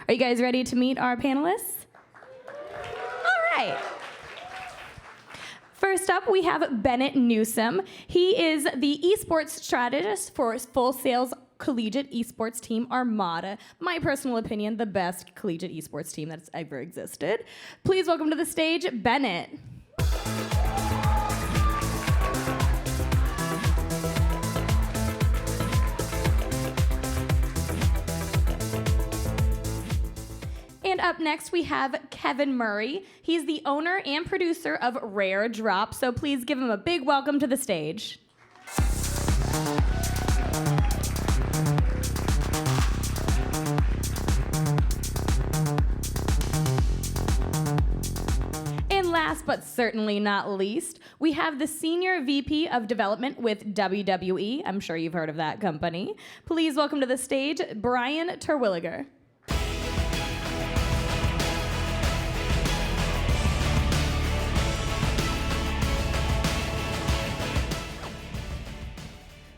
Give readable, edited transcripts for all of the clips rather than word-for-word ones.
Are you guys ready to meet our panelists? All right. First up, we have Bennett Newsome. He is the esports strategist for Full Sail's collegiate esports team Armada. My personal opinion, the best collegiate esports team that's ever existed. Please welcome to the stage, Bennett. And up next, we have Kevin Murray. He's the owner and producer of Rare Drop, so please give him a big welcome to the stage. And last but certainly not least, we have the Senior VP of Development with WWE. I'm sure you've heard of that company. Please welcome to the stage, Brian Terwilliger.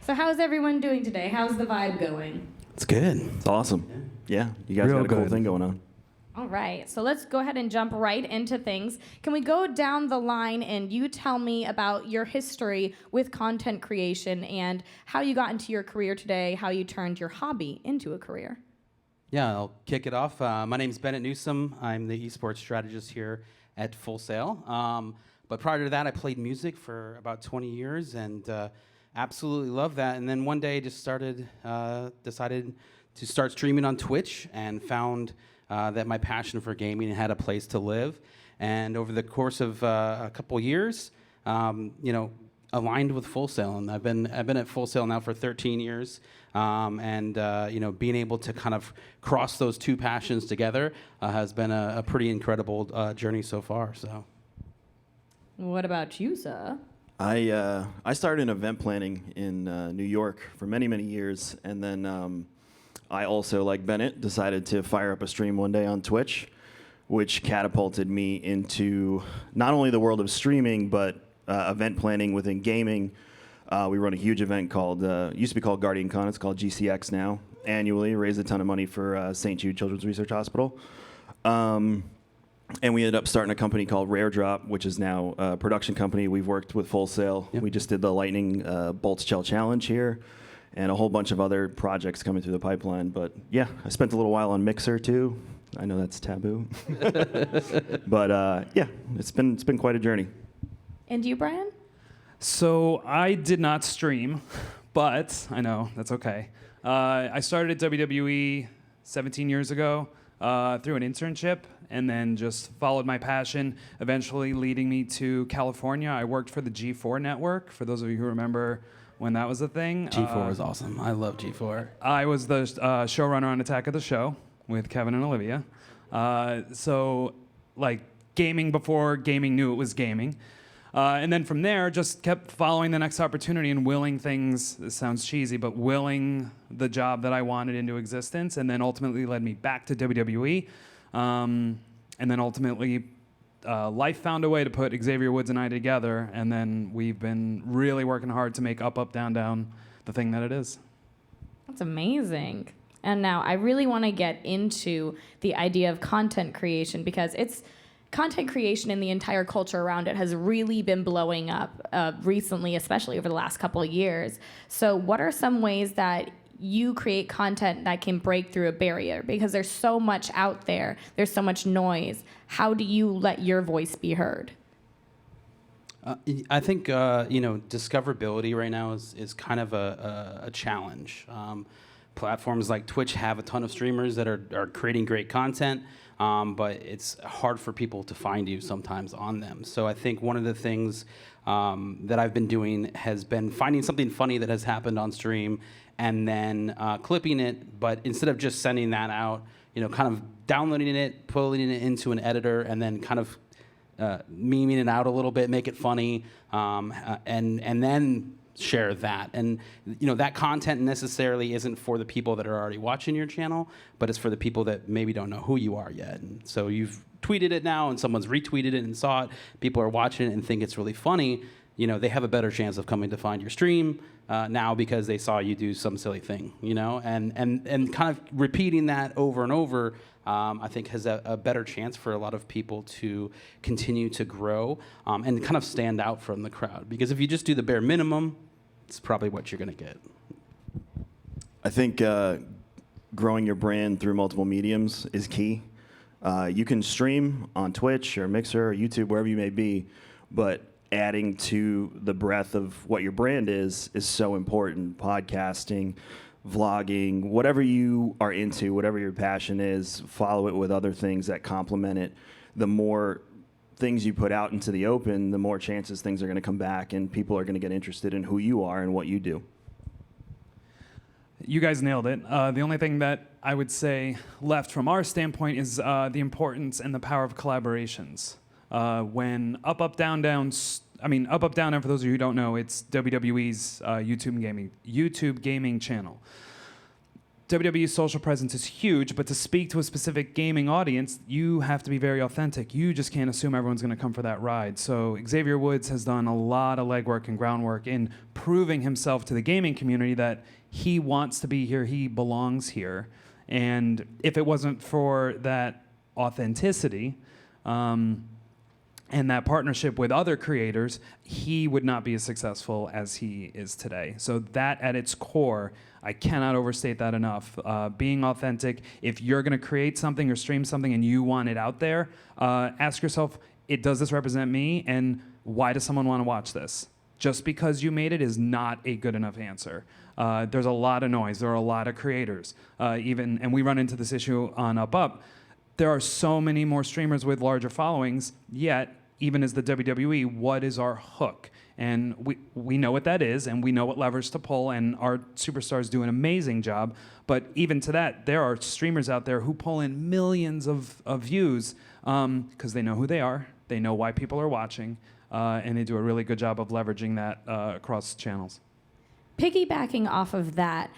So how's everyone doing today? How's the vibe going? It's good. It's awesome. Yeah, you guys Real got a cool good. thing going on. All right, so let's go ahead and jump right into things. Can we go down the line and you tell me about your history with content creation and how you got into your career today, how you turned your hobby into a career? Yeah, I'll kick it off. My name's Bennett Newsome. I'm the esports strategist here at Full Sail. But prior to that, I played music for about 20 years and absolutely love that. And then one day just decided to start streaming on Twitch and found that my passion for gaming had a place to live. And over the course of a couple years, aligned with Full Sail. And I've been at Full Sail now for 13 years. Being able to kind of cross those two passions together has been a pretty incredible journey so far. So, What about you, sir? I started in event planning in New York for many, many years, and then I also, like Bennett, decided to fire up a stream one day on Twitch, which catapulted me into not only the world of streaming, but event planning within gaming. We run a huge event called, used to be called Guardian Con, it's called GCX now, annually, raised a ton of money for St. Jude Children's Research Hospital. And we ended up starting a company called Rare Drop, which is now a production company. We've worked with Full Sail. Yep. We just did the Lightning Bolts Shell Challenge here, and a whole bunch of other projects coming through the pipeline. But yeah, I spent a little while on Mixer too. I know that's taboo. But yeah, it's been quite a journey. And you, Brian? So I did not stream, but I know, that's okay. I started at WWE 17 years ago through an internship, and then just followed my passion, eventually leading me to California. I worked for the G4 network, for those of you who remember when that was a thing. G4 is awesome. I love G4. I was the showrunner on Attack of the Show with Kevin and Olivia. So, like, gaming before gaming knew it was gaming. And then from there, just kept following the next opportunity and willing things, this sounds cheesy, but willing the job that I wanted into existence, and then ultimately led me back to WWE. And then ultimately, life found a way to put Xavier Woods and I together, and then we've been really working hard to make Up, Up, Down, Down the thing that it is. That's amazing. And now I really want to get into the idea of content creation, because it's content creation and the entire culture around it has really been blowing up recently, especially over the last couple of years. So what are some ways that you create content that can break through a barrier? Because there's so much out there, there's so much noise. How do you let your voice be heard? I think discoverability right now is kind of a challenge. Platforms like Twitch have a ton of streamers that are creating great content, but it's hard for people to find you sometimes on them. So I think one of the things that I've been doing has been finding something funny that has happened on stream and then clipping it, but instead of just sending that out, kind of downloading it, pulling it into an editor, and then kind of memeing it out a little bit, make it funny, and then share that. And that content necessarily isn't for the people that are already watching your channel, but it's for the people that maybe don't know who you are yet. And so you've tweeted it now, and someone's retweeted it and saw it. People are watching it and think it's really funny. they have a better chance of coming to find your stream now because they saw you do some silly thing, and kind of repeating that over and over, I think has a better chance for a lot of people to continue to grow and kind of stand out from the crowd. Because if you just do the bare minimum, it's probably what you're going to get. I think growing your brand through multiple mediums is key. You can stream on Twitch or Mixer or YouTube, wherever you may be, but adding to the breadth of what your brand is so important. Podcasting, vlogging, whatever you are into, whatever your passion is, follow it with other things that complement it. The more things you put out into the open, the more chances things are going to come back and people are going to get interested in who you are and what you do. You guys nailed it. The only thing that I would say left from our standpoint is the importance and the power of collaborations. When Up, Up, Down, Down, Up, Up, Down, Down, for those of you who don't know, it's WWE's YouTube gaming channel. WWE's social presence is huge, but to speak to a specific gaming audience, you have to be very authentic. You just can't assume everyone's going to come for that ride. So Xavier Woods has done a lot of legwork and groundwork in proving himself to the gaming community that he wants to be here, he belongs here. And if it wasn't for that authenticity, and that partnership with other creators, he would not be as successful as he is today. So that at its core, I cannot overstate that enough. Being authentic, if you're gonna create something or stream something and you want it out there, ask yourself, does this represent me? And why does someone wanna watch this? Just because you made it is not a good enough answer. There's a lot of noise, there are a lot of creators. And we run into this issue on Up. There are so many more streamers with larger followings, yet, even as the WWE, what is our hook? And we know what that is, and we know what levers to pull, and our superstars do an amazing job. But even to that, there are streamers out there who pull in millions of views because they know who they are, they know why people are watching, and they do a really good job of leveraging that across channels. Piggybacking off of that,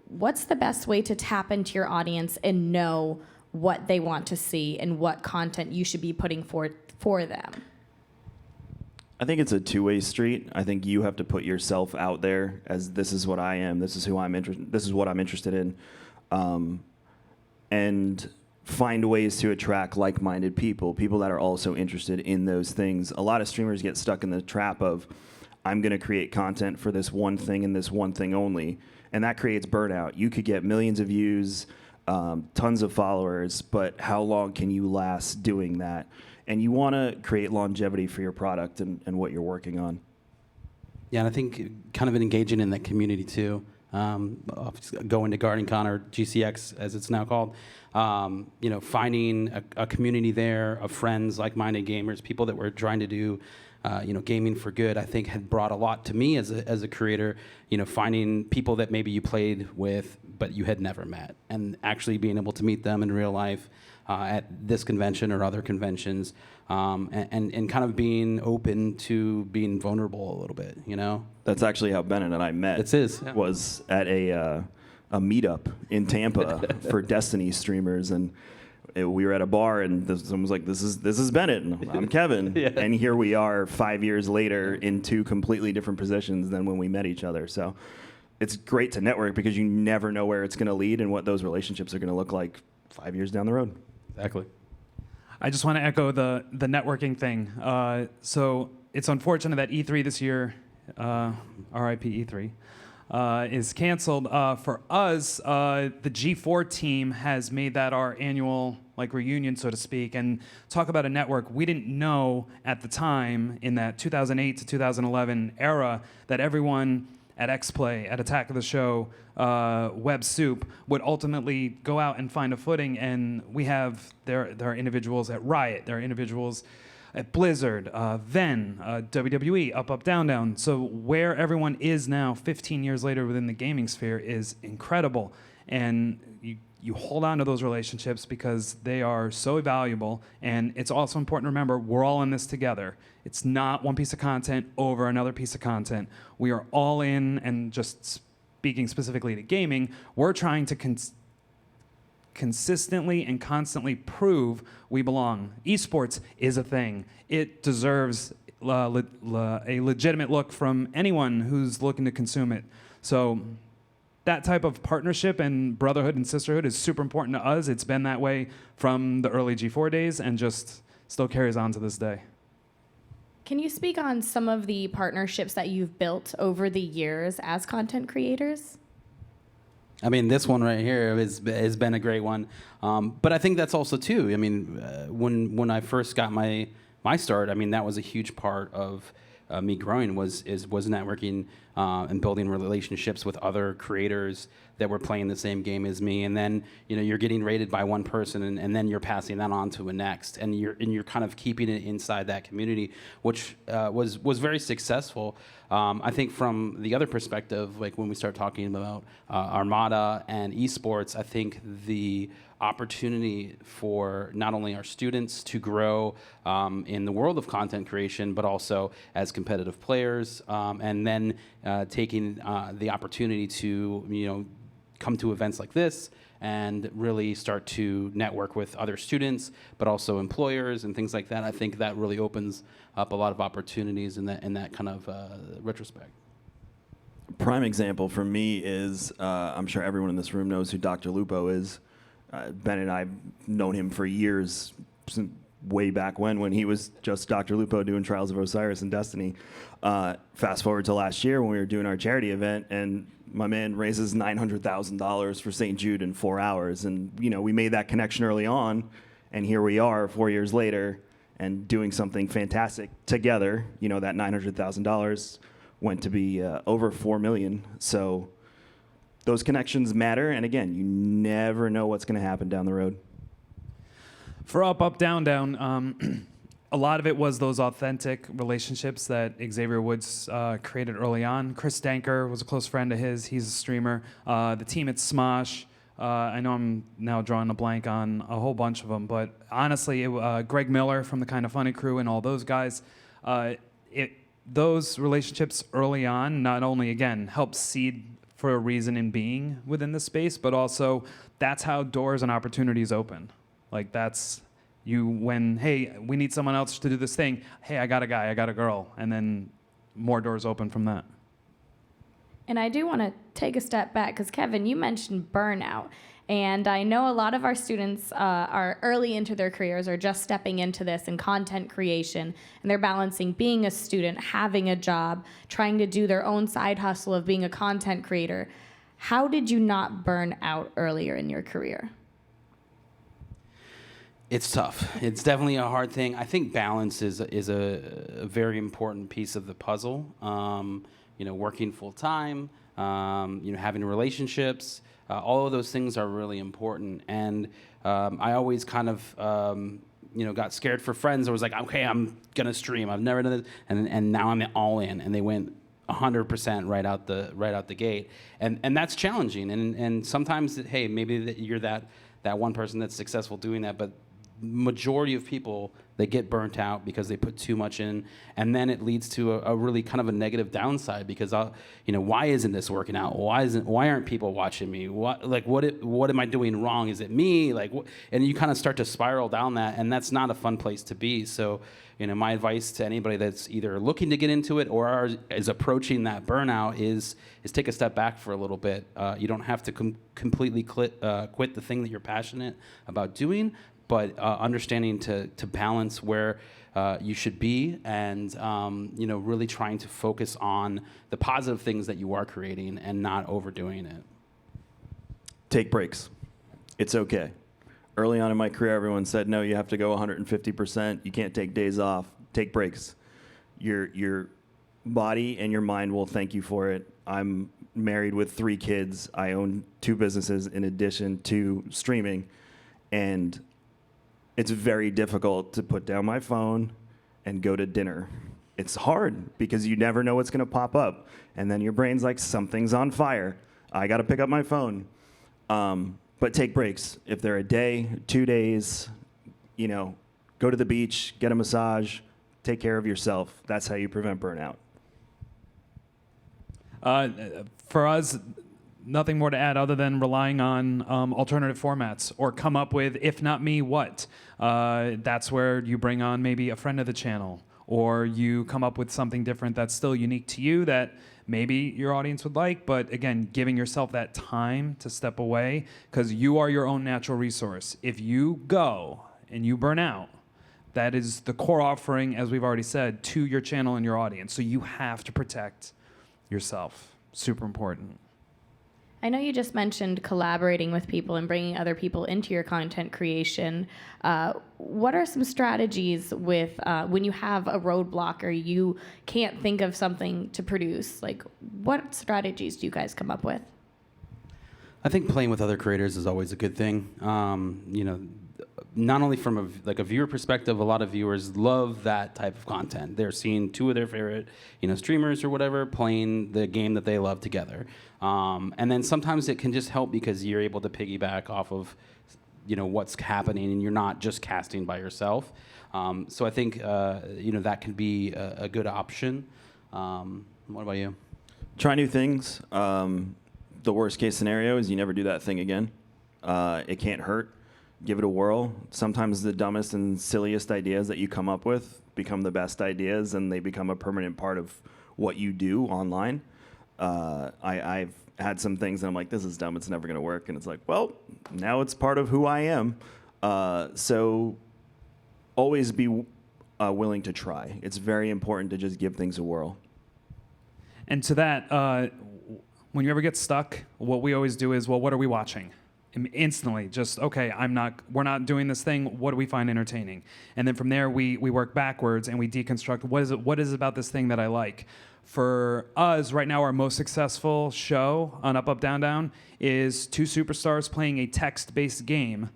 what's the best way to tap into your audience and know what they want to see and what content you should be putting forth for them? I think it's a two-way street. I think you have to put yourself out there as this is what I am, this is who I'm interested, this is what I'm interested in, and find ways to attract like-minded people that are also interested in those things. A lot of streamers get stuck in the trap of, I'm going to create content for this one thing and this one thing only, and that creates burnout. You could get millions of views, tons of followers, but how long can you last doing that? And you want to create longevity for your product and what you're working on. Yeah, and I think kind of engaging in that community too. Going to GardenCon or GCX as it's now called. Finding a community there of friends, like-minded gamers, people that were trying to do gaming for good, I think had brought a lot to me as a creator. Finding people that maybe you played with but you had never met, and actually being able to meet them in real life at this convention or other conventions, and kind of being open to being vulnerable a little bit. That's actually how Bennett and I met. Was at a meetup in Tampa for Destiny streamers, and we were at a bar, and someone was like, "This is Bennett, and I'm Kevin," yeah. And here we are 5 years later in two completely different positions than when we met each other. So it's great to network because you never know where it's going to lead and what those relationships are going to look like 5 years down the road. Exactly. I just want to echo the networking thing. So it's unfortunate that E3 this year, RIP E3, is canceled. For us, the G4 team has made that our annual reunion, so to speak, and talk about a network. We didn't know at the time in that 2008 to 2011 era that everyone at X-Play, at Attack of the Show, Web Soup, would ultimately go out and find a footing. And there are individuals at Riot, there are individuals at Blizzard, Venn, WWE, Up, Up, Down, Down. So where everyone is now, 15 years later within the gaming sphere, is incredible. And you hold on to those relationships because they are so valuable. And it's also important to remember, we're all in this together. It's not one piece of content over another piece of content. We are all in, and just speaking specifically to gaming, we're trying to consistently and constantly prove we belong. Esports is a thing. It deserves a legitimate look from anyone who's looking to consume it. So that type of partnership and brotherhood and sisterhood is super important to us. It's been that way from the early G4 days and just still carries on to this day. Can you speak on some of the partnerships that you've built over the years as content creators? I mean, this one right here has been a great one. But I think that's also, too, I mean, when I first got my start, I mean, that was a huge part of me growing was networking and building relationships with other creators that were playing the same game as me. And then, you know, you're getting rated by one person, and then you're passing that on to a next, and you're kind of keeping it inside that community, which was very successful. I think from the other perspective, like when we start talking about Armada and esports, I think the opportunity for not only our students to grow in the world of content creation, but also as competitive players, and then taking the opportunity to, you know, come to events like this and really start to network with other students, but also employers and things like that. I think that really opens up a lot of opportunities in that kind of retrospect. Prime example for me is, I'm sure everyone in this room knows who Dr. Lupo is. Ben and I've known him for years, way back when he was just Dr. Lupo doing Trials of Osiris and Destiny. Fast forward to last year when we were doing our charity event, and my man raises $900,000 for St. Jude in 4 hours. And, you know, we made that connection early on, and here we are 4 years later and doing something fantastic together. You know, that $900,000 went to be over $4 million. So those connections matter, and again, you never know what's going to happen down the road. For Up, Down, Down, a lot of it was those authentic relationships that Xavier Woods created early on. Chris Danker was a close friend of his. He's a streamer. The team at Smosh. I know I'm now drawing a blank on a whole bunch of them, but honestly, Greg Miller from the Kinda Funny crew and all those guys, those relationships early on not only, again, helped seed for a reason in being within the space, but also that's how doors and opportunities open. Like that's when, hey, we need someone else to do this thing. Hey, I got a guy, I got a girl. And then more doors open from that. And I do want to take a step back because, Kevin, you mentioned burnout. And I know a lot of our students are early into their careers or just stepping into this in content creation. And they're balancing being a student, having a job, trying to do their own side hustle of being a content creator. How did you not burn out earlier in your career? It's tough. It's definitely a hard thing. I think balance is a very important piece of the puzzle. You know, working full time, you know, having relationships, all of those things are really important. And I always kind of, you know, got scared for friends. I was like, okay, I'm gonna stream. I've never done this, and now I'm all in. And they went 100% right out the gate, and that's challenging. And sometimes, hey, maybe you're that one person that's successful doing that, but majority of people, they get burnt out because they put too much in, and then it leads to a really kind of a negative downside because you know, why isn't this working out? Why aren't people watching me? What am I doing wrong? Is it me? And you kind of start to spiral down that, and that's not a fun place to be. So, you know, my advice to anybody that's either looking to get into it or is approaching that burnout is take a step back for a little bit. You don't have to completely quit the thing that you're passionate about doing, but understanding to balance where you should be, and you know, really trying to focus on the positive things that you are creating and not overdoing it. Take breaks. It's okay. Early on in my career, everyone said, no, you have to go 150%. You can't take days off. Take breaks. Your body and your mind will thank you for it. I'm married with 3 kids. I own 2 businesses in addition to streaming, and it's very difficult to put down my phone and go to dinner. It's hard because you never know what's going to pop up. And then your brain's like, something's on fire. I got to pick up my phone. But take breaks. If they're a day, 2 days, you know, go to the beach, get a massage, take care of yourself. That's how you prevent burnout. For us, nothing more to add other than relying on alternative formats or come up with, if not me, what? That's where you bring on maybe a friend of the channel or you come up with something different that's still unique to you that maybe your audience would like, but again, giving yourself that time to step away, because you are your own natural resource. If you go and you burn out, that is the core offering, as we've already said, to your channel and your audience. So you have to protect yourself. Super important. I know you just mentioned collaborating with people and bringing other people into your content creation. What are some strategies with when you have a roadblock or you can't think of something to produce? Like, what strategies do you guys come up with? I think playing with other creators is always a good thing. Not only from a viewer perspective, a lot of viewers love that type of content. They're seeing two of their favorite, streamers or whatever playing the game that they love together. And then sometimes it can just help because you're able to piggyback off of, what's happening, and you're not just casting by yourself. So I think, that can be a good option. What about you? Try new things. The worst case scenario is you never do that thing again. It can't hurt. Give it a whirl. Sometimes the dumbest and silliest ideas that you come up with become the best ideas, and they become a permanent part of what you do online. I've had some things that I'm like, this is dumb, it's never going to work. And it's like, well, now it's part of who I am. So always be willing to try. It's very important to just give things a whirl. And to that, when you ever get stuck, what we always do is, well, what are we watching? Instantly, just, okay, we're not doing this thing, what do we find entertaining? And then from there, we work backwards and we deconstruct, what is it about this thing that I like? For us, right now, our most successful show on Up, Up, Down, Down is two superstars playing a text-based game.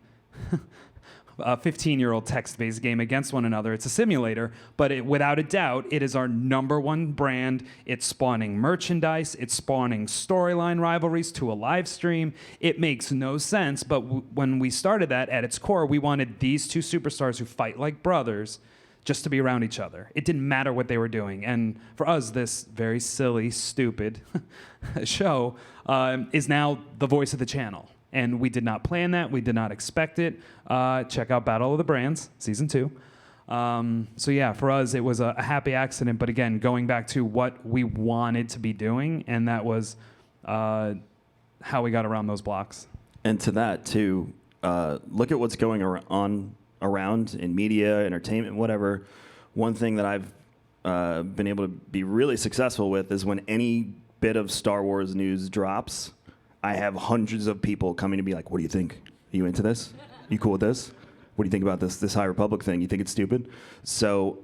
A 15-year-old text-based game against one another. It's a simulator, but without a doubt, it is our #1 brand. It's spawning merchandise. It's spawning storyline rivalries to a live stream. It makes no sense, but when we started that, at its core, we wanted these two superstars who fight like brothers just to be around each other. It didn't matter what they were doing. And for us, this very silly, stupid show is now the voice of the channel. And we did not plan that. We did not expect it. Check out Battle of the Brands, Season 2. So yeah, for us, it was a happy accident. But again, going back to what we wanted to be doing, and that was how we got around those blocks. And to that, too, look at what's going on around in media, entertainment, whatever. One thing that I've been able to be really successful with is when any bit of Star Wars news drops, I have hundreds of people coming to be like, what do you think? Are you into this? You cool with this? What do you think about this High Republic thing? You think it's stupid? So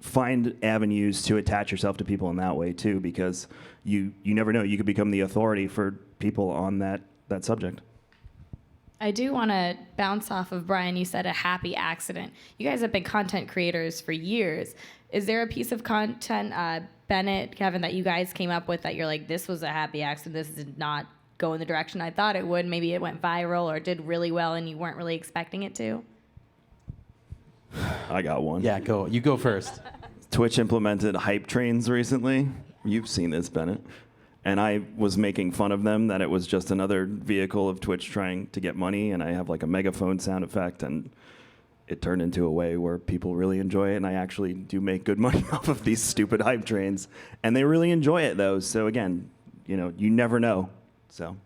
find avenues to attach yourself to people in that way, too, because you never know. You could become the authority for people on that subject. I do want to bounce off of Brian. You said a happy accident. You guys have been content creators for years. Is there a piece of content, Bennett, Kevin, that you guys came up with that you're like, this was a happy accident, this did not go in the direction I thought it would? Maybe it went viral or did really well and you weren't really expecting it to? I got one. Yeah, go. You go first. Twitch implemented hype trains recently. You've seen this, Bennett. And I was making fun of them that it was just another vehicle of Twitch trying to get money, and I have like a megaphone sound effect, and it turned into a way where people really enjoy it, and I actually do make good money off of these stupid hype trains, and they really enjoy it, though. So again, you never know. So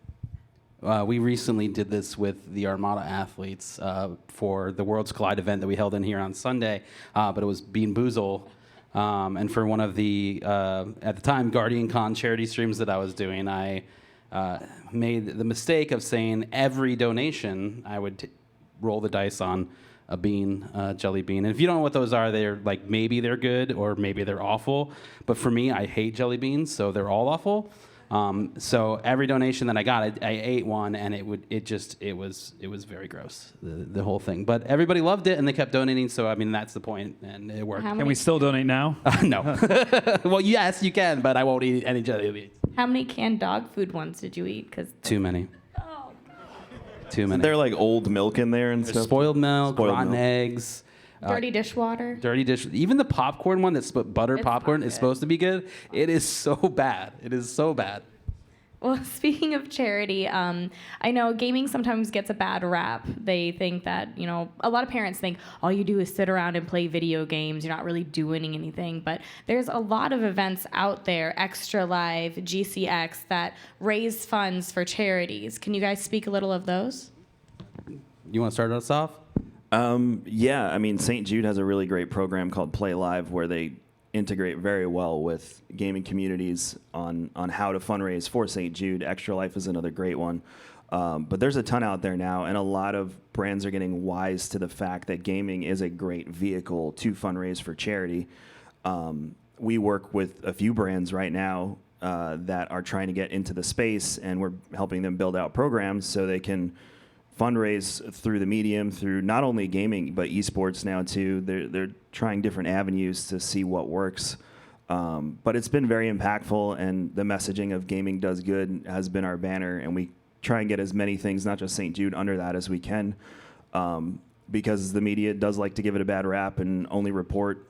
we recently did this with the Armada athletes for the Worlds Collide event that we held in here on Sunday, but it was Bean Boozle. And for one of the, at the time, Guardian Con charity streams that I was doing, I made the mistake of saying every donation I would roll the dice on a bean, jelly bean. And if you don't know what those are, they're like, maybe they're good or maybe they're awful. But for me, I hate jelly beans, so they're all awful. So every donation that I got, I ate one, and it was very gross, the whole thing. But everybody loved it, and they kept donating. So I mean, that's the point, and it worked. Can we still donate now? No. Well, yes, you can, but I won't eat any jelly beans. How many canned dog food ones did you eat? Too many. Oh. Too many. They're like old milk in there and There's stuff. spoiled milk, rotten eggs. Dirty dishwater. Dirty dish. Even the popcorn one that's buttered It's popcorn not is good. supposed to be good. It is so bad. It is so bad. Well, speaking of charity, I know gaming sometimes gets a bad rap. They think that, a lot of parents think all you do is sit around and play video games. You're not really doing anything. But there's a lot of events out there, Extra Life, GCX, that raise funds for charities. Can you guys speak a little of those? You want to start us off? Yeah, I mean, St. Jude has a really great program called Play Live where they integrate very well with gaming communities on how to fundraise for St. Jude. Extra Life is another great one. But there's a ton out there now, and a lot of brands are getting wise to the fact that gaming is a great vehicle to fundraise for charity. We work with a few brands right now that are trying to get into the space, and we're helping them build out programs so they can fundraise through the medium, through not only gaming, but esports now too. They're trying different avenues to see what works. But it's been very impactful, and the messaging of gaming does good has been our banner, and we try and get as many things, not just St. Jude, under that as we can, because the media does like to give it a bad rap and only report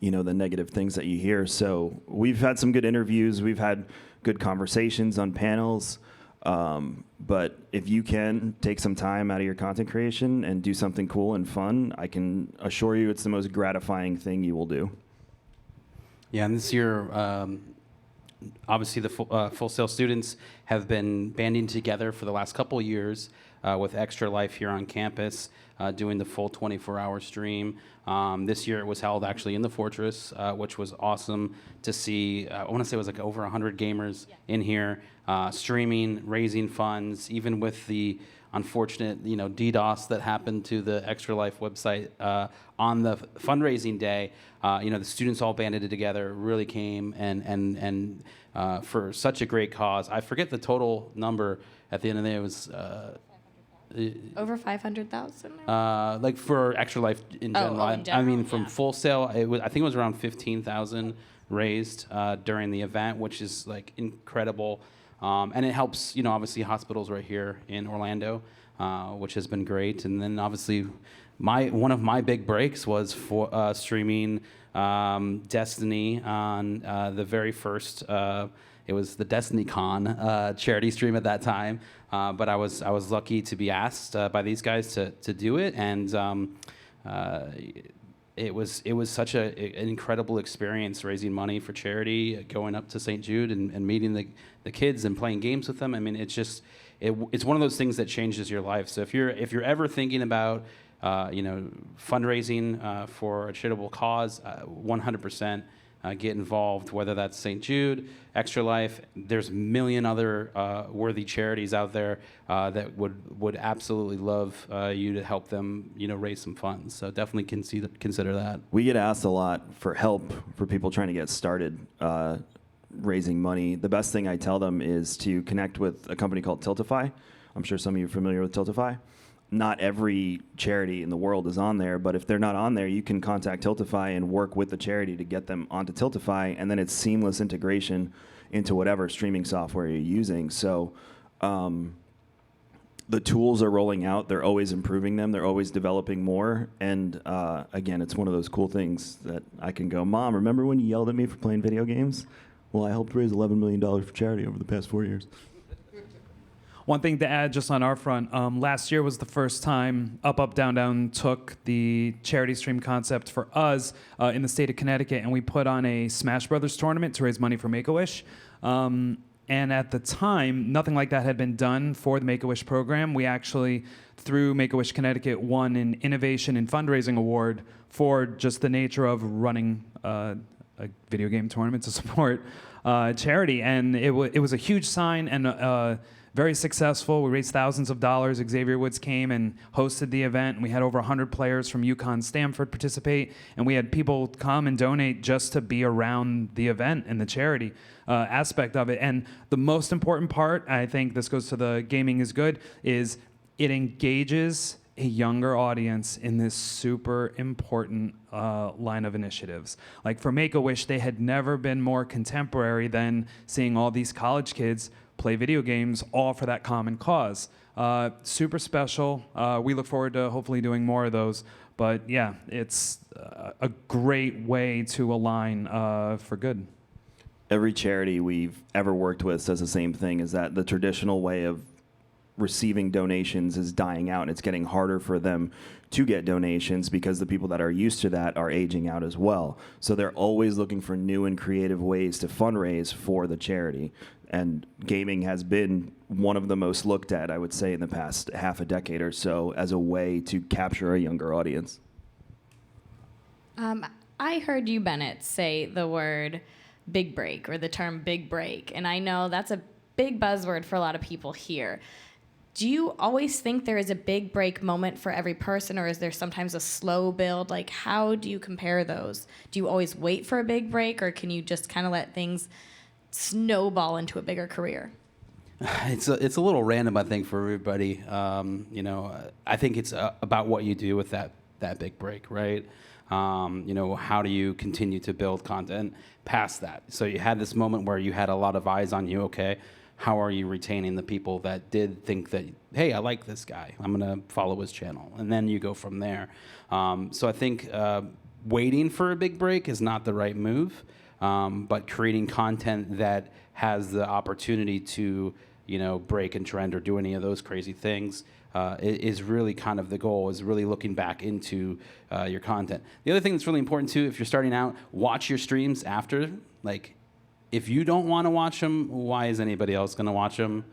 the negative things that you hear. So we've had some good interviews. We've had good conversations on panels. But if you can take some time out of your content creation and do something cool and fun, I can assure you it's the most gratifying thing you will do. Yeah, and this year, obviously the Full Sail students have been banding together for the last couple of years with Extra Life here on campus, doing the full 24-hour stream. This year it was held actually in the Fortress, which was awesome to see. I want to say it was like over 100 gamers in here streaming, raising funds, even with the unfortunate DDoS that happened to the Extra Life website on the fundraising day. The students all banded together, really came and for such a great cause. I forget the total number at the end of the day. It was over 500,000. like for Extra Life in general. I mean, from Full Sail, I think it was around 15,000 raised during the event, which is like incredible. And it helps, obviously hospitals right here in Orlando, which has been great. And then obviously one of my big breaks was for streaming Destiny on the very first. It was the DestinyCon charity stream at that time, but I was lucky to be asked by these guys to do it, and it was such an incredible experience raising money for charity, going up to St. Jude and meeting the kids and playing games with them. I mean, it's just it's one of those things that changes your life. So if you're ever thinking about fundraising for a charitable cause, 100%. Get involved, whether that's St. Jude, Extra Life. There's a million other worthy charities out there that would absolutely love you to help them, raise some funds. So definitely consider that. We get asked a lot for help for people trying to get started raising money. The best thing I tell them is to connect with a company called Tiltify. I'm sure some of you are familiar with Tiltify. Not every charity in the world is on there, but if they're not on there, you can contact Tiltify and work with the charity to get them onto Tiltify, and then it's seamless integration into whatever streaming software you're using. So the tools are rolling out. They're always improving them. They're always developing more. And again, it's one of those cool things that I can go, Mom, remember when you yelled at me for playing video games? Well, I helped raise $11 million for charity over the past 4 years. One thing to add just on our front, last year was the first time Up, Up, Down, Down took the charity stream concept for us in the state of Connecticut, and we put on a Smash Brothers tournament to raise money for Make-A-Wish. And at the time, nothing like that had been done for the Make-A-Wish program. We actually, through Make-A-Wish Connecticut, won an Innovation in Fundraising Award for just the nature of running a video game tournament to support charity. And it was a huge sign and very successful. We raised thousands of dollars. Xavier Woods came and hosted the event, and we had over 100 players from UConn, Stanford participate, and we had people come and donate just to be around the event and the charity aspect of it. And the most important part, I think this goes to the gaming is good, is it engages a younger audience in this super important line of initiatives. Like for Make-A-Wish, they had never been more contemporary than seeing all these college kids play video games, all for that common cause. Super special. We look forward to hopefully doing more of those. But yeah, it's a great way to align for good. every charity we've ever worked with says the same thing, is that the traditional way of receiving donations is dying out, and it's getting harder for them to get donations because the people that are used to that are aging out as well. So they're always looking for new and creative ways to fundraise for the charity. And gaming has been one of the most looked at, I would say, in the past half a decade or so as a way to capture a younger audience. I heard you, Bennett, say the word big break, or the term big break, and I know that's a big buzzword for a lot of people here. Do you always think there is a big break moment for every person, or is there sometimes a slow build? Like, how do you compare those? Do you always wait for a big break, or can you just kind of let things snowball into a bigger career? It's a little random, I think, for everybody. I think it's about what you do with that big break, right? How do you continue to build content past that? So you had this moment where you had a lot of eyes on you, okay? How are you retaining the people that did think that, hey, I like this guy, I'm going to follow his channel? And then you go from there. So I think waiting for a big break is not the right move, but creating content that has the opportunity to, break and trend or do any of those crazy things is really kind of the goal, is really looking back into your content. The other thing that's really important too, if you're starting out, watch your streams after. Like, if you don't want to watch them, why is anybody else going to watch them?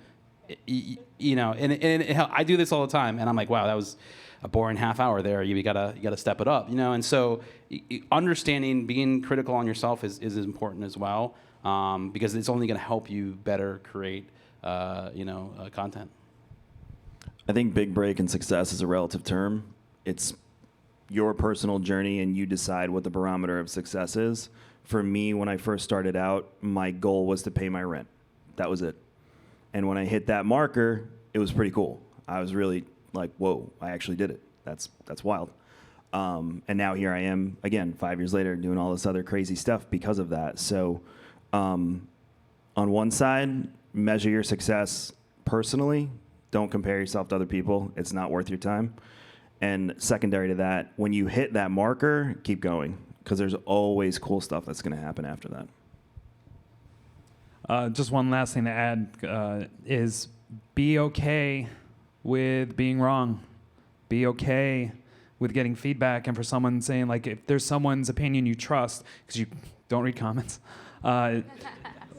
I do this all the time, and I'm like, wow, that was a boring half hour there. You gotta step it up, And so, understanding, being critical on yourself is important as well, because it's only going to help you better create, content. I think big break and success is a relative term. It's your personal journey, and you decide what the barometer of success is. For me, when I first started out, my goal was to pay my rent. That was it. And when I hit that marker, it was pretty cool. I was really like, whoa, I actually did it. That's wild. And now here I am, again, 5 years later, doing all this other crazy stuff because of that. So on one side, measure your success personally. Don't compare yourself to other people. It's not worth your time. And secondary to that, when you hit that marker, keep going, because there's always cool stuff that's going to happen after that. Just one last thing to add is be okay with being wrong. Be okay with getting feedback, and for someone saying, like, if there's someone's opinion you trust, because you don't read comments.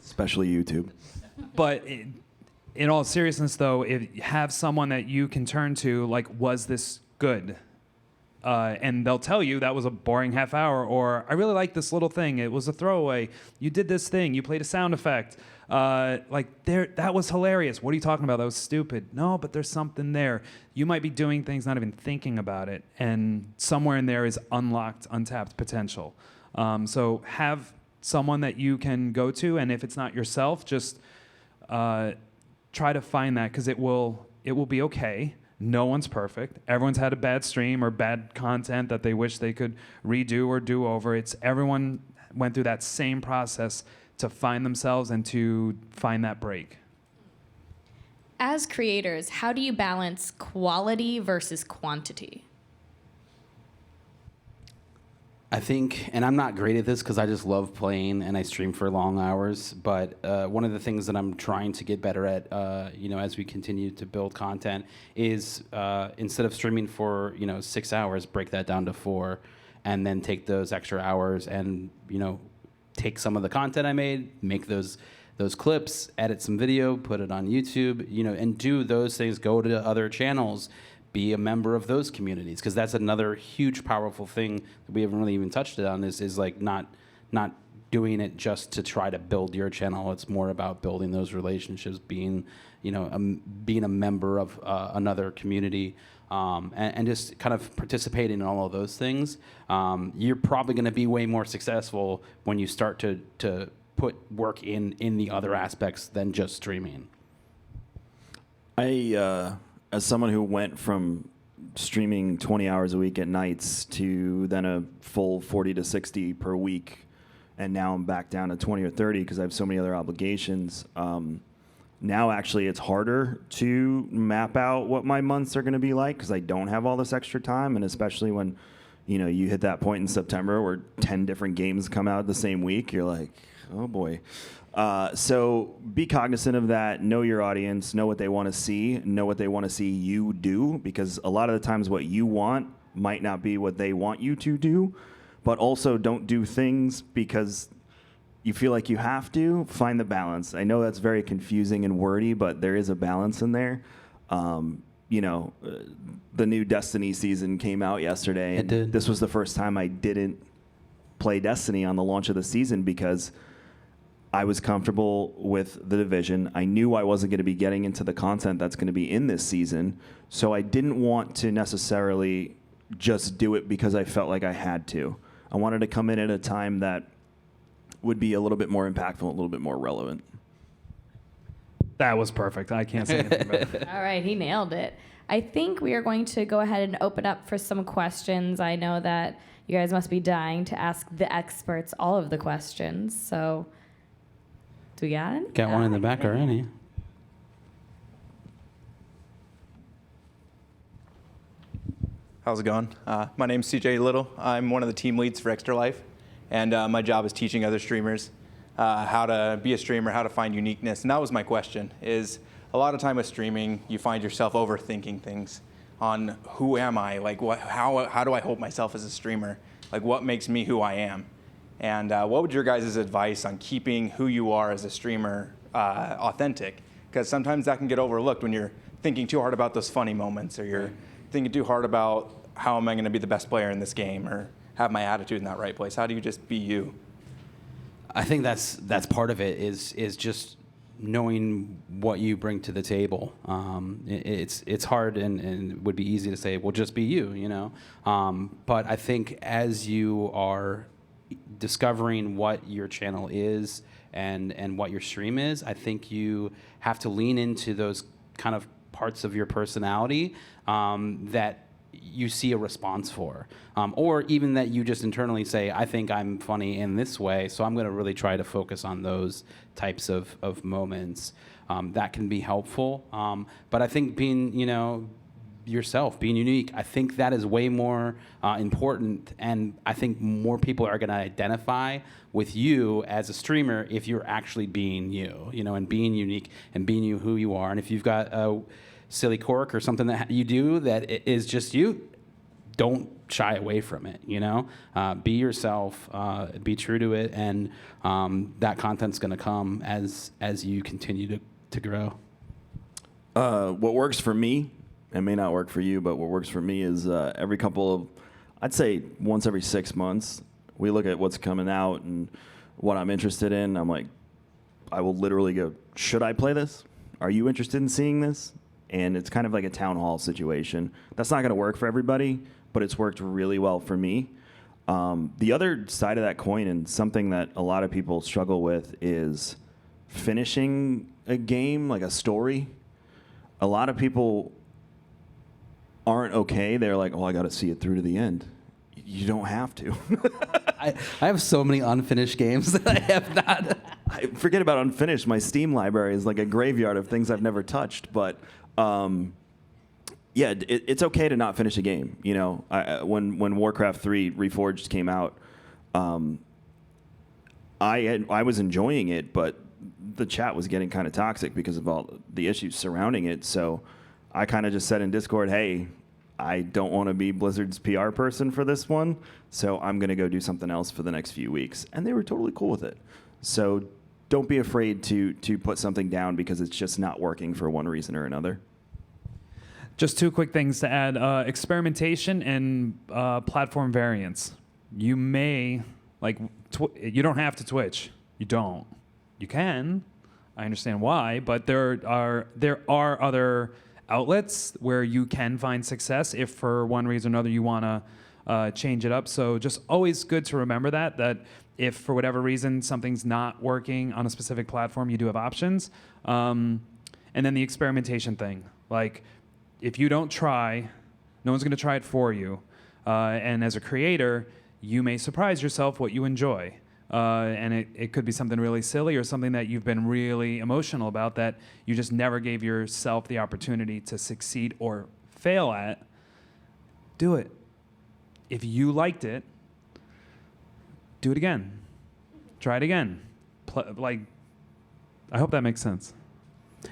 Especially YouTube. But in all seriousness, though, if you have someone that you can turn to, like, was this good? And they'll tell you that was a boring half hour, or I really like this little thing. It was a throwaway. You did this thing. You played a sound effect. That was hilarious. What are you talking about? That was stupid. No, but there's something there. You might be doing things, not even thinking about it, and somewhere in there is unlocked, untapped potential. So have someone that you can go to, and if it's not yourself, just try to find that, because it will be okay. No one's perfect. Everyone's had a bad stream or bad content that they wish they could redo or do over. Everyone went through that same process to find themselves and to find that break. As creators, how do you balance quality versus quantity? I think, and I'm not great at this because I just love playing and I stream for long hours, but one of the things that I'm trying to get better at, as we continue to build content is instead of streaming for, 6 hours, break that down to 4, and then take those extra hours and, take some of the content I made, make those clips, edit some video, put it on YouTube, and do those things, go to other channels, be a member of those communities, because that's another huge, powerful thing that we haven't really even touched on. Is like not doing it just to try to build your channel. It's more about building those relationships, being being a member of another community, and just kind of participating in all of those things. You're probably going to be way more successful when you start to put work in the other aspects than just streaming. As someone who went from streaming 20 hours a week at nights to then a full 40 to 60 per week, and now I'm back down to 20 or 30 because I have so many other obligations. Now actually it's harder to map out what my months are going to be like because I don't have all this extra time, and especially when you hit that point in September where 10 different games come out the same week. You're like, oh boy. So be cognizant of that. Know your audience. Know what they want to see. Know what they want to see you do, because a lot of the times what you want might not be what they want you to do. But also don't do things because you feel like you have to. Find the balance. I know that's very confusing and wordy, but there is a balance in there. The new Destiny season came out yesterday. It did. This was the first time I didn't play Destiny on the launch of the season because I was comfortable with the division. I knew I wasn't going to be getting into the content that's going to be in this season, so I didn't want to necessarily just do it because I felt like I had to. I wanted to come in at a time that would be a little bit more impactful, a little bit more relevant. That was perfect. I can't say anything better. All right, he nailed it. I think we are going to go ahead and open up for some questions. I know that you guys must be dying to ask the experts all of the questions. So, do we got any? Got one in the back already. How's it going? My name's CJ Little. I'm one of the team leads for Extra Life, and my job is teaching other streamers how to be a streamer, how to find uniqueness. And that was my question, is a lot of time with streaming, you find yourself overthinking things on who am I? Like, how do I hold myself as a streamer? Like, what makes me who I am? And what would your guys' advice on keeping who you are as a streamer authentic? Because sometimes that can get overlooked when you're thinking too hard about those funny moments, or you're thinking too hard about how am I going to be the best player in this game, or have my attitude in that right place. How do you just be you? I think that's part of it is just knowing what you bring to the table. It's hard and it would be easy to say, well, just be you, But I think as you are discovering what your channel is and what your stream is, I think you have to lean into those kind of parts of your personality that you see a response for, or even that you just internally say, I think I'm funny in this way, so I'm going to really try to focus on those types of moments. That can be helpful. But I think being, yourself, being unique, I think that is way more important, and I think more people are going to identify with you as a streamer if you're actually being you, and being unique and being you who you are. And if you've got a silly quirk or something that you do that is just you, don't shy away from it, Be yourself, be true to it, and that content's going to come as you continue to grow. What works for me, it may not work for you, but what works for me is every couple of, I'd say once every 6 months, we look at what's coming out and what I'm interested in. I'm like, I will literally go, should I play this? Are you interested in seeing this? And it's kind of like a town hall situation. That's not going to work for everybody, but it's worked really well for me. The other side of that coin, and something that a lot of people struggle with, is finishing a game, like a story. A lot of people aren't okay. They're like, oh, I got to see it through to the end. You don't have to. I have so many unfinished games that I have not. I forget about unfinished. My Steam library is like a graveyard of things I've never touched. But it's okay to not finish a game. When Warcraft 3 Reforged came out, I was enjoying it, but the chat was getting kind of toxic because of all the issues surrounding it. So I kind of just said in Discord, hey, I don't want to be Blizzard's PR person for this one, so I'm going to go do something else for the next few weeks. And they were totally cool with it. So don't be afraid to put something down because it's just not working for one reason or another. Just two quick things to add. Experimentation and platform variance. You may, you don't have to Twitch. You don't. You can. I understand why, but there are other outlets where you can find success if for one reason or another you want to change it up. So just always good to remember that if for whatever reason something's not working on a specific platform, you do have options. And then the experimentation thing. Like, if you don't try, no one's going to try it for you. And as a creator, you may surprise yourself what you enjoy. And it could be something really silly or something that you've been really emotional about that you just never gave yourself the opportunity to succeed or fail at. Do it. if you liked it, do it again. Try it again. I hope that makes sense.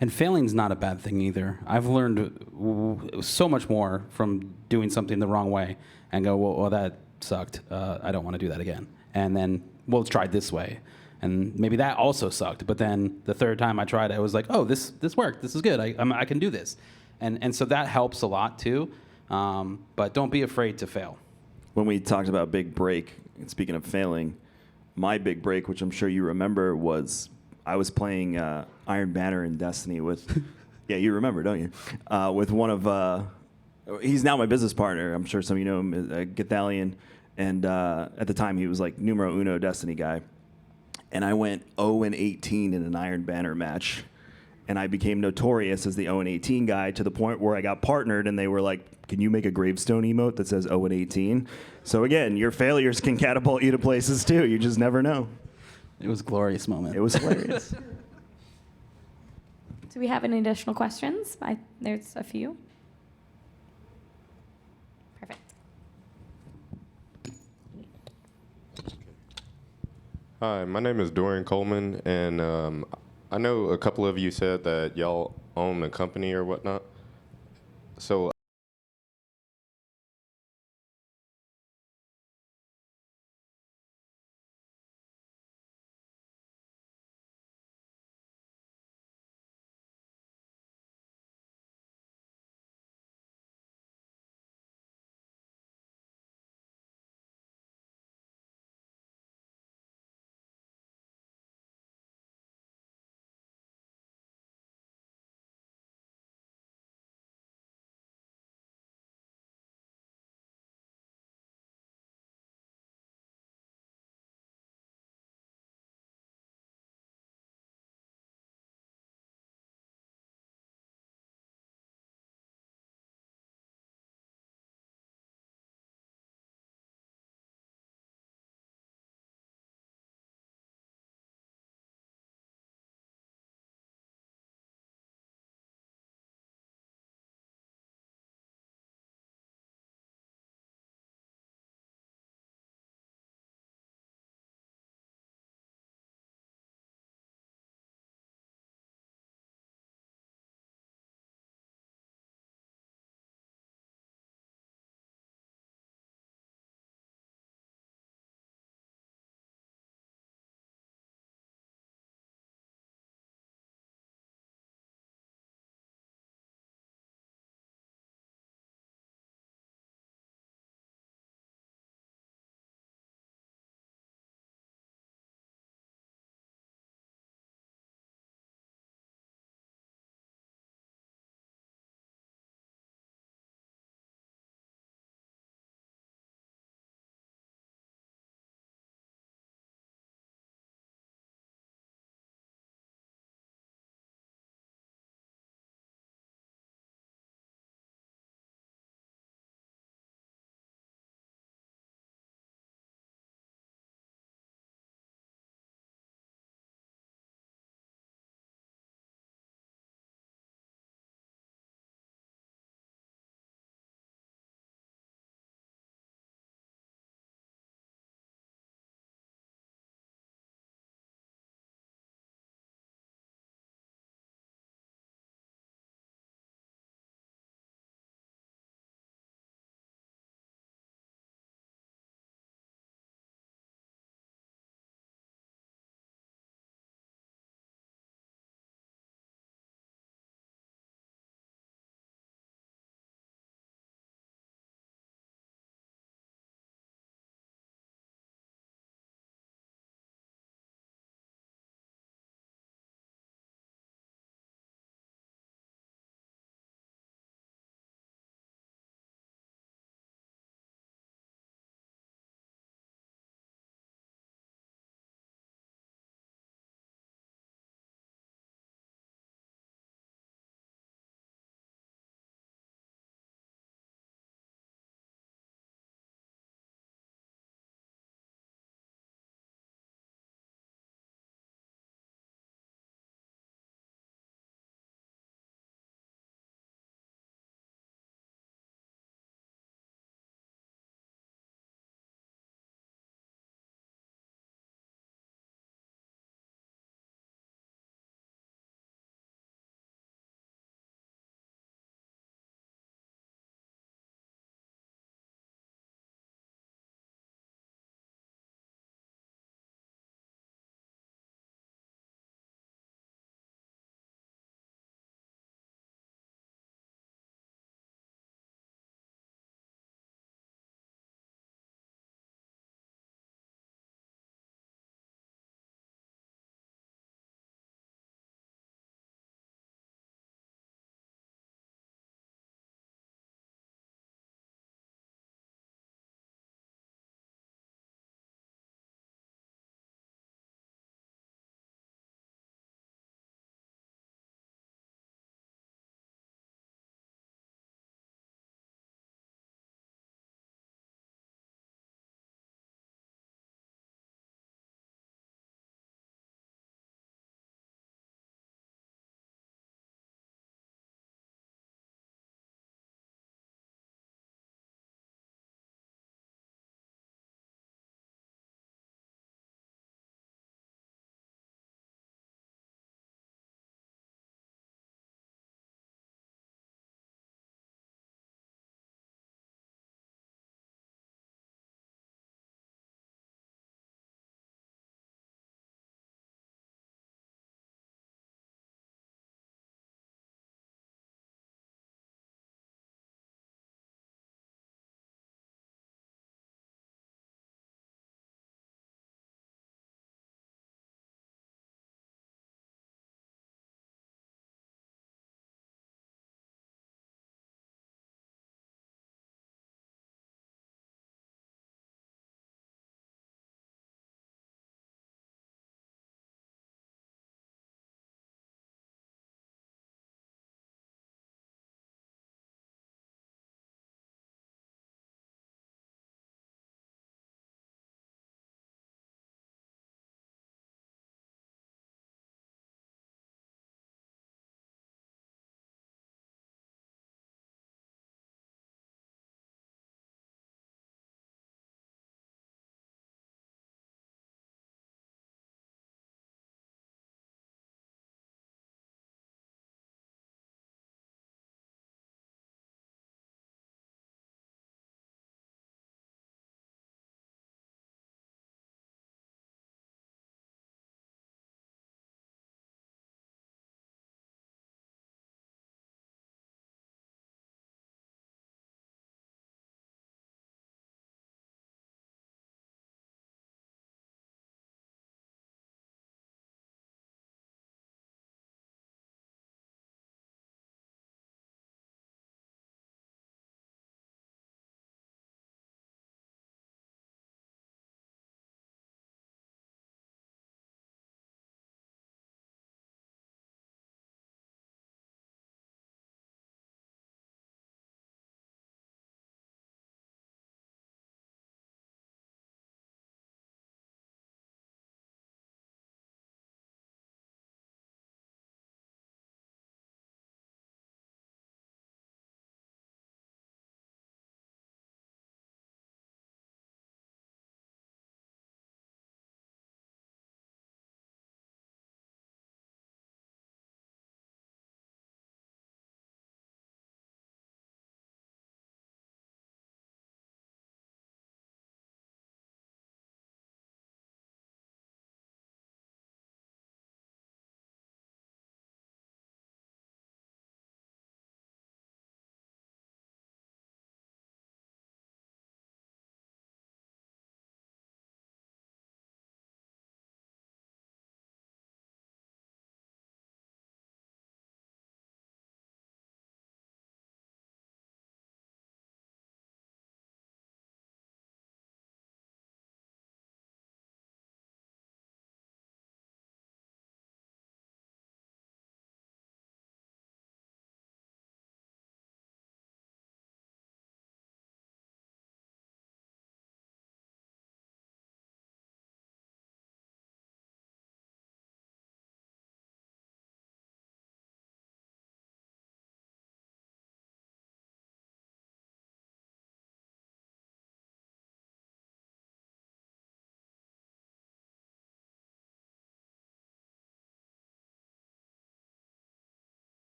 And failing's not a bad thing either. I've learned so much more from doing something the wrong way and go, well that sucked. I don't want to do that again. And then, well, let's try it this way. And maybe that also sucked. But then the third time I tried it, I was like, oh, this worked. This is good. I can do this. And so that helps a lot too. But don't be afraid to fail. When we talked about big break, and speaking of failing, my big break, which I'm sure you remember, was I was playing Iron Banner in Destiny with, yeah, you remember, don't you? With one of, he's now my business partner. I'm sure some of you know him, Gathalion. And at the time, he was like numero uno Destiny guy. And I went 0-18 in an Iron Banner match. And I became notorious as the 0-18 guy to the point where I got partnered and they were like, can you make a gravestone emote that says 0-18? So again, your failures can catapult you to places too. You just never know. It was a glorious moment. It was hilarious. Do we have any additional questions? There's a few. Perfect. Hi, my name is Dorian Coleman, and I know a couple of you said that y'all own a company or whatnot. So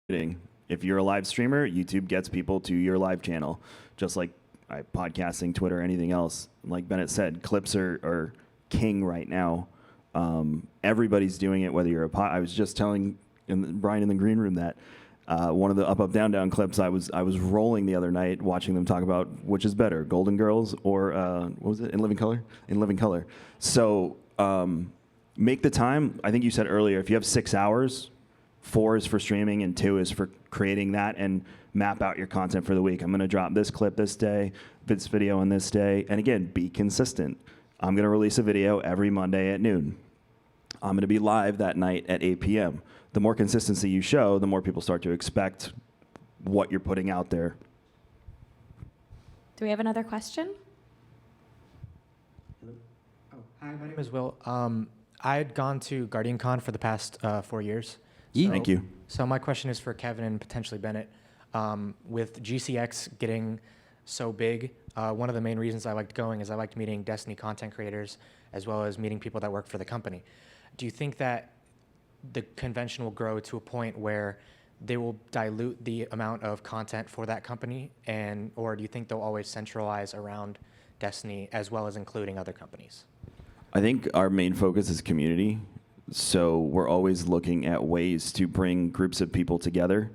If you're a live streamer, YouTube gets people to your live channel, just like podcasting, Twitter, anything else. Like Bennett said, clips are king right now. Everybody's doing it, whether you're I was just telling Brian in the green room that one of the up, up, down, down clips I was rolling the other night watching them talk about which is better, Golden Girls or what was it, In Living Color? In Living Color. So make the time. I think you said earlier, if you have 6 hours, 4 is for streaming and 2 is for creating that, and map out your content for the week. I'm going to drop this clip this day, this video on this day, and again, be consistent. I'm going to release a video every Monday at noon. I'm going to be live that night at 8 p.m. The more consistency you show, the more people start to expect what you're putting out there. Do we have another question? Hi, my name is Will. I had gone to GuardianCon for the past 4 years. Thank you. So my question is for Kevin and potentially Bennett. With GCX getting so big, one of the main reasons I liked going is I liked meeting Destiny content creators as well as meeting people that work for the company. Do you think that the convention will grow to a point where they will dilute the amount of content for that company, or do you think they'll always centralize around Destiny as well as including other companies? I think our main focus is community. So we're always looking at ways to bring groups of people together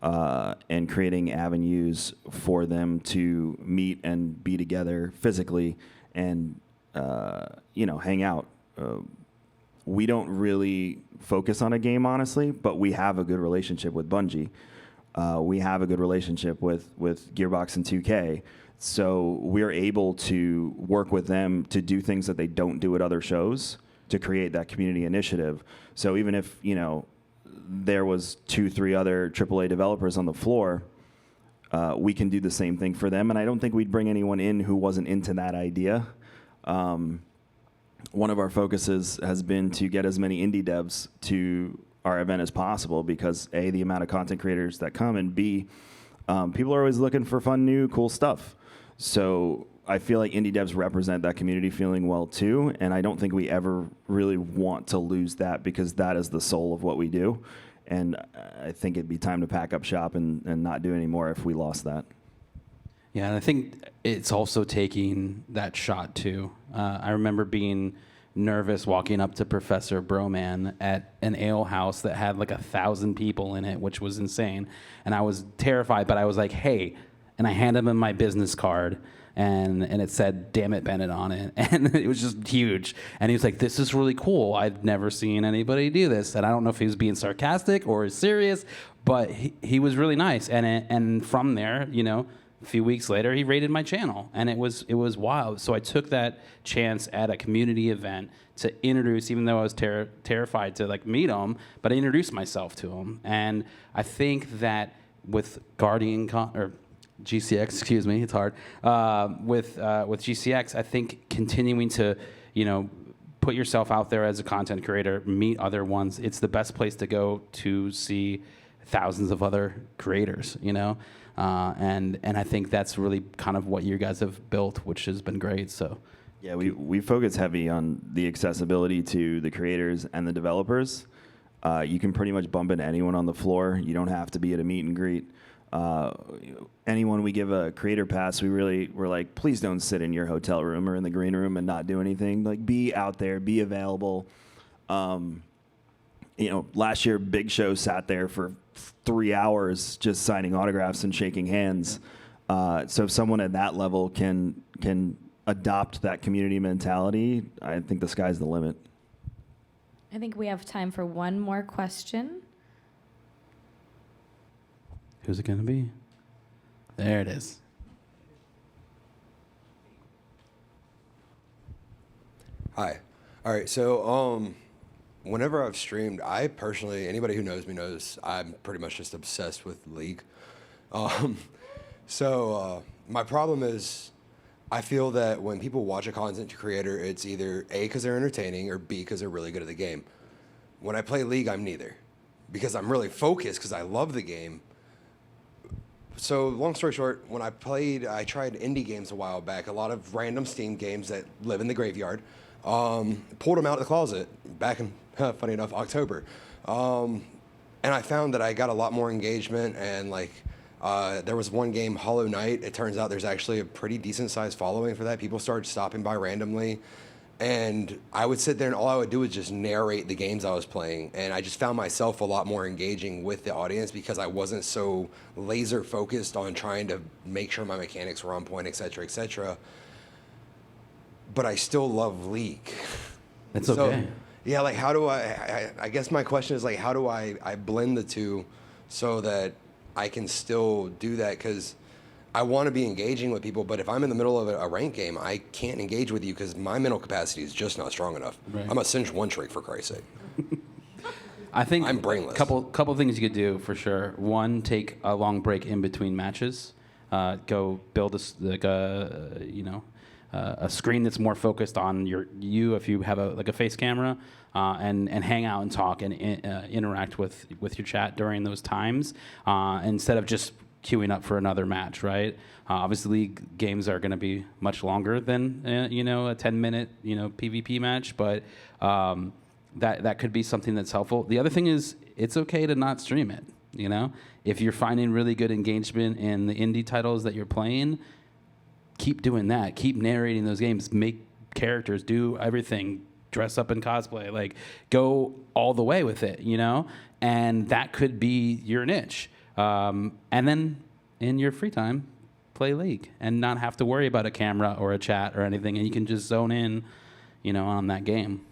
and creating avenues for them to meet and be together physically and, hang out. We don't really focus on a game, honestly, but we have a good relationship with Bungie. We have a good relationship with Gearbox and 2K. So we're able to work with them to do things that they don't do at other shows to create that community initiative. So even if, there was 2-3 other AAA developers on the floor, we can do the same thing for them. And I don't think we'd bring anyone in who wasn't into that idea. One of our focuses has been to get as many indie devs to our event as possible because A, the amount of content creators that come, and B, people are always looking for fun, new, cool stuff. So I feel like indie devs represent that community feeling well too, and I don't think we ever really want to lose that because that is the soul of what we do. And I think it'd be time to pack up shop and not do any more if we lost that. Yeah, and I think it's also taking that shot too. I remember being nervous walking up to Professor Broman at an ale house that had like 1,000 people in it, which was insane. And I was terrified, but I was like, hey, and I handed him my business card. And it said, "Damn it, Bennett" on it. And it was just huge. And he was like, this is really cool. I've never seen anybody do this. And I don't know if he was being sarcastic or serious, but he was really nice. And from there, a few weeks later, he rated my channel. And it was wild. So I took that chance at a community event to introduce, even though I was terrified to meet him, but I introduced myself to him. And I think that with GCX, excuse me, it's hard. With GCX, I think continuing to, put yourself out there as a content creator, meet other ones. It's the best place to go to see thousands of other creators, and I think that's really kind of what you guys have built, which has been great. So, yeah, we focus heavy on the accessibility to the creators and the developers. You can pretty much bump into anyone on the floor. You don't have to be at a meet and greet. Anyone we give a creator pass, we're like, please don't sit in your hotel room or in the green room and not do anything. Be out there, be available. Last year, Big Show sat there for 3 hours just signing autographs and shaking hands. So if someone at that level can adopt that community mentality, I think the sky's the limit. I think we have time for one more question. Who's it going to be? There it is. Hi. All right. So, whenever I've streamed, I personally, anybody who knows me knows I'm pretty much just obsessed with League. My problem is I feel that when people watch a content creator, it's either A, because they're entertaining, or B, because they're really good at the game. When I play League, I'm neither. Because I'm really focused because I love the game. So long story short, when I tried indie games a while back, a lot of random Steam games that live in the graveyard, pulled them out of the closet back in, funny enough, October. And I found that I got a lot more engagement, and like there was one game, Hollow Knight. It turns out there's actually a pretty decent sized following for that. People started stopping by randomly, and I would sit there and all I would do was just narrate the games I was playing, and I just found myself a lot more engaging with the audience because I wasn't so laser focused on trying to make sure my mechanics were on point, et cetera, et cetera. But I still love League. It's okay. Yeah, like how do I guess my question is like, how do I blend the two so that I can still do that? Because I want to be engaging with people, but if I'm in the middle of a ranked game, I can't engage with you because my mental capacity is just not strong enough. Right. I'm a cinch one trick, for Christ's sake. I think I'm brainless. Couple things you could do for sure. One, take a long break in between matches. Go build a screen that's more focused on you if you have a face camera, and hang out and talk and interact with your chat during those times, instead of just queuing up for another match, right? Obviously, games are going to be much longer than a 10-minute PvP match, but that could be something that's helpful. The other thing is it's okay to not stream it. If you're finding really good engagement in the indie titles that you're playing, keep doing that. Keep narrating those games. Make characters, do everything. Dress up in cosplay. Like, go all the way with it, And that could be your niche. And then in your free time, play League and not have to worry about a camera or a chat or anything. And you can just zone in, on that game.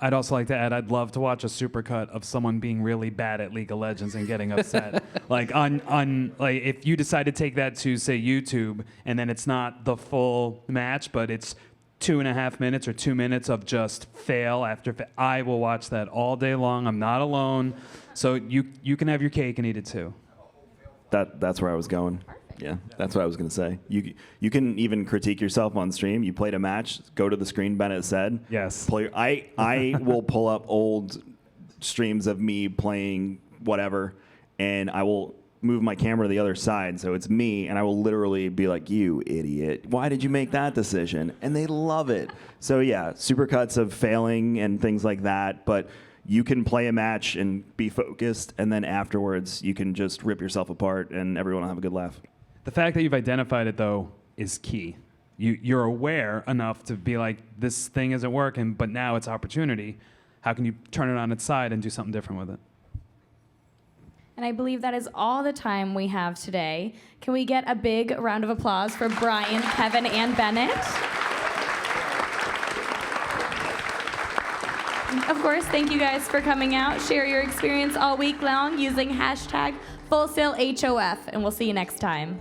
I'd also like to add, I'd love to watch a supercut of someone being really bad at League of Legends and getting upset. like if you decide to take that to, say, YouTube, and then it's not the full match, but it's 2.5 minutes or 2 minutes of just fail after I will watch that all day long. I'm not alone. So you can have your cake and eat it too. That's where I was going. Yeah, that's what I was going to say. You can even critique yourself on stream. You played a match, go to the screen, Bennett said. Yes. I will pull up old streams of me playing whatever, and I will move my camera to the other side, so it's me, and I will literally be like, you idiot, why did you make that decision? And they love it. So yeah, supercuts of failing and things like that, but you can play a match and be focused, and then afterwards you can just rip yourself apart and everyone will have a good laugh. The fact that you've identified it, though, is key. You're aware enough to be like, this thing isn't working, but now it's opportunity. How can you turn it on its side and do something different with it? And I believe that is all the time we have today. Can we get a big round of applause for Brian, Kevin, and Bennett? Of course, thank you guys for coming out. Share your experience all week long using hashtag FullSaleHOF, and we'll see you next time.